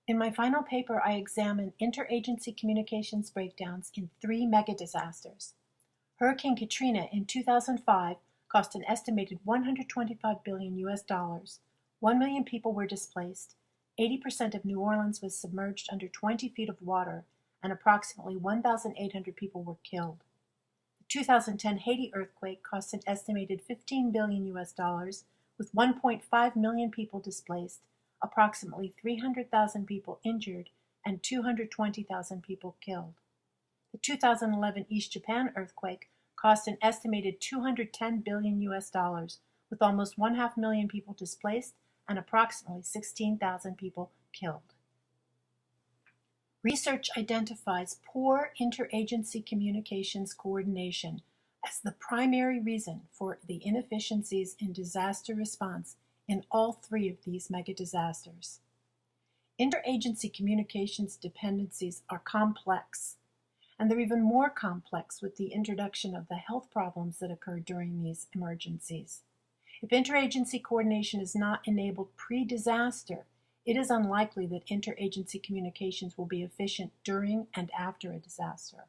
In my final paper, I examine interagency communications breakdowns in 3 megadisasters. Hurricane Katrina in 2005 cost an estimated $125 billion US. 1 million people were displaced. 80% of New Orleans was submerged under 20 feet of water, and approximately 1,800 people were killed. The 2010 Haiti earthquake cost an estimated $15 billion US, with 1.5 million people displaced, approximately 300,000 people injured, and 220,000 people killed. The 2011 East Japan earthquake cost an estimated $210 billion US, with almost 1/2 million people displaced and approximately 16,000 people killed. Research identifies poor interagency communications coordination as the primary reason for the inefficiencies in disaster response in all 3 of these megadisasters. Interagency communications dependencies are complex, and they're even more complex with the introduction of the health problems that occur during these emergencies. If interagency coordination is not enabled pre-disaster, it is unlikely that interagency communications will be efficient during and after a disaster.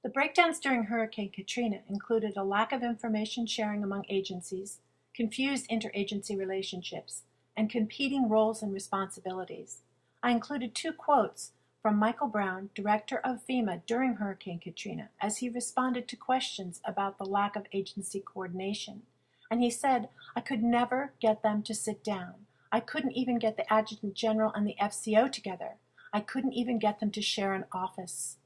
The breakdowns during Hurricane Katrina included a lack of information sharing among agencies, confused interagency relationships, and competing roles and responsibilities. I included 2 quotes from Michael Brown, director of FEMA during Hurricane Katrina, as he responded to questions about the lack of agency coordination. And he said, "I could never get them to sit down. I couldn't even get the Adjutant General and the FCO together. I couldn't even get them to share an office.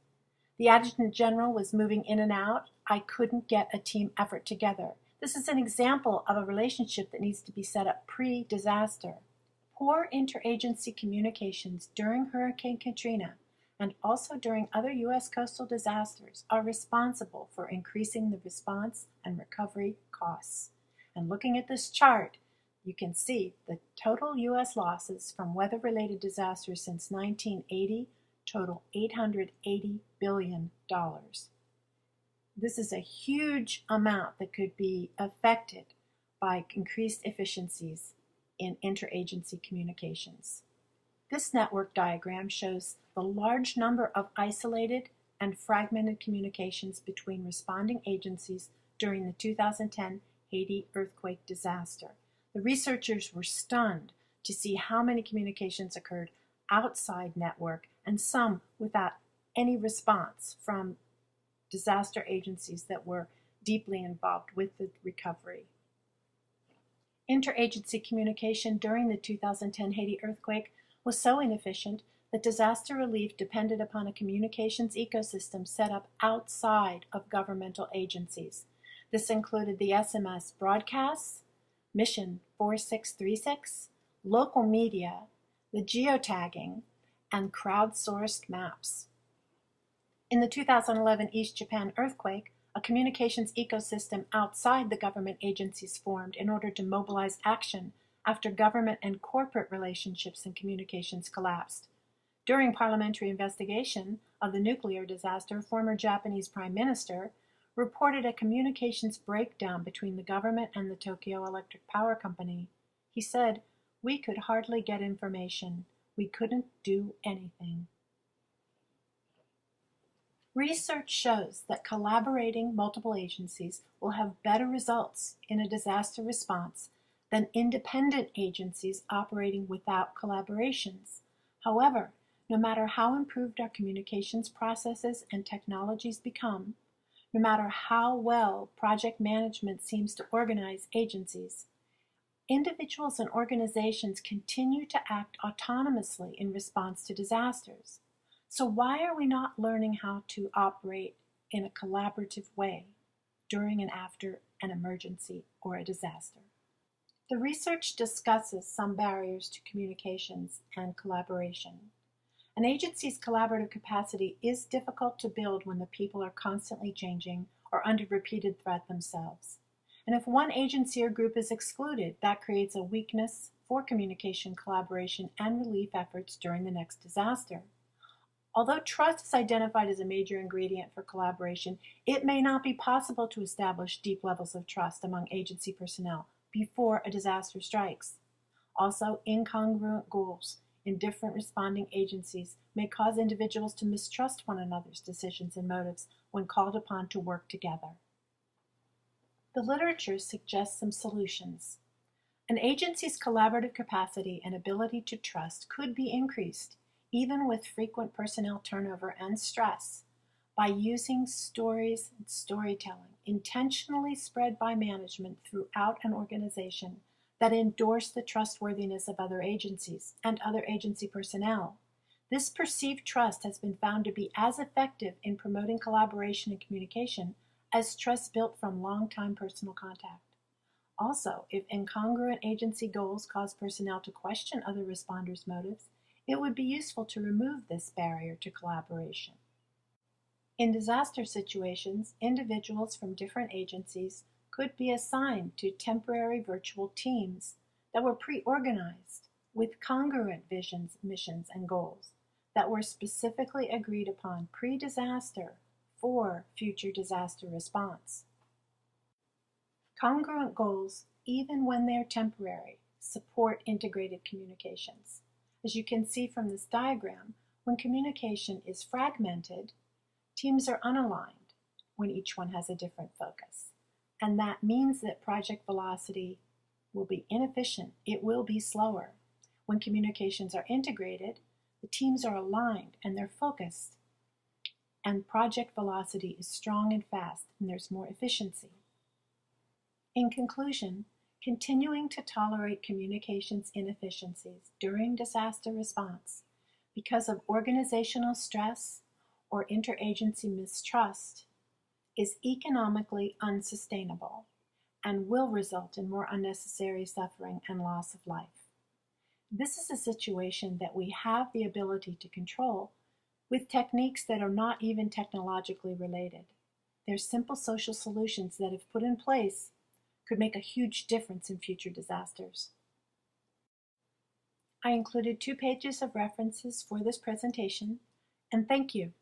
The Adjutant General was moving in and out. I couldn't get a team effort together." This is an example of a relationship that needs to be set up pre-disaster. Poor interagency communications during Hurricane Katrina and also during other U.S. coastal disasters are responsible for increasing the response and recovery costs. And looking at this chart, you can see the total U.S. losses from weather-related disasters since 1980 total $880 billion. This is a huge amount that could be affected by increased efficiencies in interagency communications. This network diagram shows the large number of isolated and fragmented communications between responding agencies during the 2010 Haiti earthquake disaster. The researchers were stunned to see how many communications occurred outside network and some without any response from disaster agencies that were deeply involved with the recovery. Interagency communication during the 2010 Haiti earthquake was so inefficient that disaster relief depended upon a communications ecosystem set up outside of governmental agencies. This included the SMS broadcasts, Mission 4636, local media, the geotagging, and crowdsourced maps. In the 2011 East Japan earthquake, a communications ecosystem outside the government agencies formed in order to mobilize action after government and corporate relationships and communications collapsed. During parliamentary investigation of the nuclear disaster, former Japanese Prime Minister reported a communications breakdown between the government and the Tokyo Electric Power Company. He said, "We could hardly get information. We couldn't do anything." Research shows that collaborating multiple agencies will have better results in a disaster response than independent agencies operating without collaborations. However, no matter how improved our communications processes and technologies become, no matter how well project management seems to organize agencies, individuals and organizations continue to act autonomously in response to disasters. So why are we not learning how to operate in a collaborative way during and after an emergency or a disaster? The research discusses some barriers to communications and collaboration. An agency's collaborative capacity is difficult to build when the people are constantly changing or under repeated threat themselves. And if one agency or group is excluded, that creates a weakness for communication, collaboration, and relief efforts during the next disaster. Although trust is identified as a major ingredient for collaboration, it may not be possible to establish deep levels of trust among agency personnel before a disaster strikes. Also, incongruent goals in different responding agencies may cause individuals to mistrust one another's decisions and motives when called upon to work together. The literature suggests some solutions. An agency's collaborative capacity and ability to trust could be increased, even with frequent personnel turnover and stress, by using stories and storytelling intentionally spread by management throughout an organization that endorse the trustworthiness of other agencies and other agency personnel. This perceived trust has been found to be as effective in promoting collaboration and communication as trust built from long-time personal contact. Also, if incongruent agency goals cause personnel to question other responders' motives, it would be useful to remove this barrier to collaboration. In disaster situations, individuals from different agencies could be assigned to temporary virtual teams that were pre-organized with congruent visions, missions, and goals that were specifically agreed upon pre-disaster for future disaster response. Congruent goals, even when they're temporary, support integrated communications. As you can see from this diagram, when communication is fragmented, teams are unaligned when each one has a different focus. And that means that project velocity will be inefficient. It will be slower. When communications are integrated, the teams are aligned and they're focused. And project velocity is strong and fast, and there's more efficiency. In conclusion, continuing to tolerate communications inefficiencies during disaster response because of organizational stress or interagency mistrust is economically unsustainable and will result in more unnecessary suffering and loss of life. This is a situation that we have the ability to control with techniques that are not even technologically related. There's simple social solutions that, if put in place, could make a huge difference in future disasters. I included 2 pages of references for this presentation, and thank you.